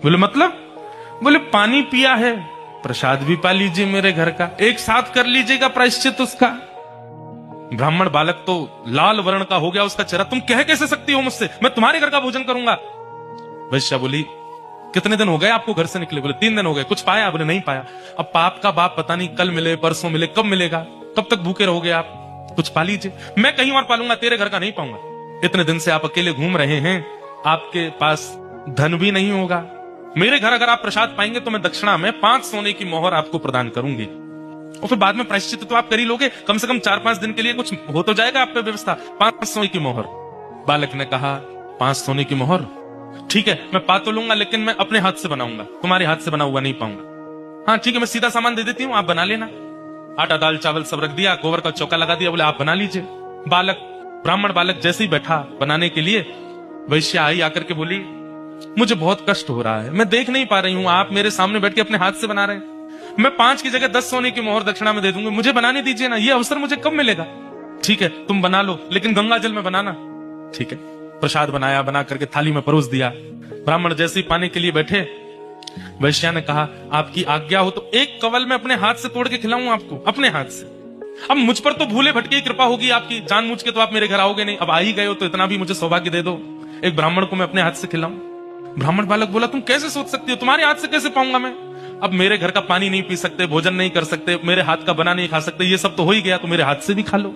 बोले मतलब? बोले पानी पिया है, प्रसाद भी पा लीजिए मेरे घर का, एक साथ कर लीजिएगा प्रायश्चित उसका। ब्राह्मण बालक तो लाल वर्ण का हो गया उसका चेहरा। तुम कह कैसे सकती हो मुझसे, मैं तुम्हारे घर का भोजन करूंगा। वैश्या बोली कितने दिन हो गए आपको घर से निकले? बोले 3 दिन हो गए। कुछ पाया? बोले नहीं पाया। अब पाप का बाप पता नहीं कल मिले परसों मिले कब मिलेगा, कब तक भूखे रहोगे आप? कुछ पा लीजिए। मैं कहीं और पालूंगा, तेरे घर का नहीं पाऊंगा। इतने दिन से आप अकेले घूम रहे हैं, आपके पास धन भी नहीं होगा। मेरे घर अगर आप प्रसाद पाएंगे तो मैं दक्षिणा में 5 सोने की मोहर आपको प्रदान करूंगी, और फिर बाद में प्रायश्चित तो आप कर ही लोगे। कम से कम 4-5 दिन के लिए कुछ हो तो जाएगा आप पे व्यवस्था। 5 सोने की मोहर। बालक ने कहा 5 सोने की मोहर ठीक है, मैं पा तो लूंगा, लेकिन मैं अपने हाथ से बनाऊंगा, तुम्हारे हाथ से बना हुआ नहीं पाऊंगा। हाँ ठीक है, मैं सीधा सामान दे देती हूँ, आप बना लेना। आटा दाल चावल सब रख दिया, गोबर का चौका लगा दिया, बोले आप बना लीजिए। ब्राह्मण बालक जैसे ही बैठा बनाने के लिए, वैश्या आई आकर के बोली मुझे बहुत कष्ट हो रहा है, मैं देख नहीं पा रही हूँ, आप मेरे सामने बैठ के अपने हाथ से बना रहे हैं। मैं 5 की जगह 10 सोने की मोहर दक्षिणा में दे दूंगी, मुझे बनाने दीजिए ना, ये अवसर मुझे कब मिलेगा? ठीक है तुम बना लो, लेकिन गंगा जल में बनाना। ठीक है, प्रसाद बनाया, बना करके थाली में परोस दिया। ब्राह्मण जैसे ही पाने के लिए बैठे, वैश्या ने कहा आपकी आज्ञा हो तो एक कवल में अपने हाथ से तोड़ के खिलाऊं आपको, अपने हाथ से। अब मुझ पर तो भूले भटके कृपा होगी आपकी, जानबूझ के तो आप मेरे घर आओगे नहीं, अब आ ही गए हो तो इतना भी मुझे सौभाग्य दे दो, एक ब्राह्मण को मैं अपने हाथ से खिलाऊं। ब्राह्मण बालक बोला तुम कैसे सोच सकती हो, तुम्हारे हाथ से कैसे पाऊंगा मैं? अब मेरे घर का पानी नहीं पी सकते, भोजन नहीं कर सकते, मेरे हाथ का बना नहीं खा सकते, ये सब तो हो ही गया, तो मेरे हाथ से भी खा लो।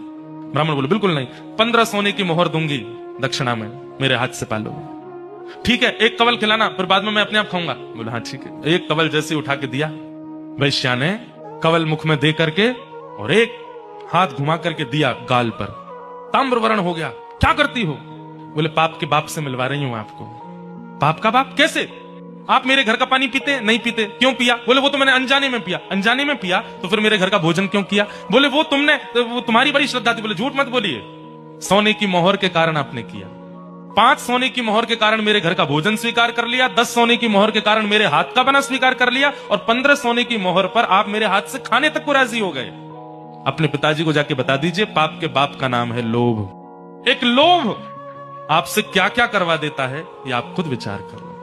ब्राह्मण बोले बिल्कुल नहीं, 15 सोने की मोहर दूंगी दक्षिणा में, मेरे हाथ से पालो। ठीक है, एक कवल खिलाना, फिर बाद में मैं अपने आप खाऊंगा। बोला हाँ ठीक है। एक कवल जैसे उठा के दिया, वैश्या ने कवल मुख में दे करके और एक हाथ घुमा करके दिया गाल पर, ताम्र वर्ण हो गया। क्या करती हो? बोले पाप के बाप से मिलवा रही हूं आपको। पाप का बाप कैसे? आप मेरे घर का पानी पीते नहीं पीते? क्यों पिया? बोले वो तो मैंने अनजाने में पिया। अनजाने में पिया तो फिर मेरे घर का भोजन क्यों किया? बोले वो तुम्हारी बड़ी श्रद्धा थी। बोले झूठ मत बोलिए, सोने की मोहर के कारण आपने किया। 5 सोने की मोहर के कारण मेरे घर का भोजन स्वीकार कर लिया, 10 सोने की मोहर के कारण मेरे हाथ का बना स्वीकार कर लिया, और 15 सोने की मोहर पर आप मेरे हाथ से खाने तक को राजी हो गए। अपने पिताजी को जाके बता दीजिए, पाप के बाप का नाम है लोभ। एक लोभ आपसे क्या क्या करवा देता है, ये आप खुद विचार करो।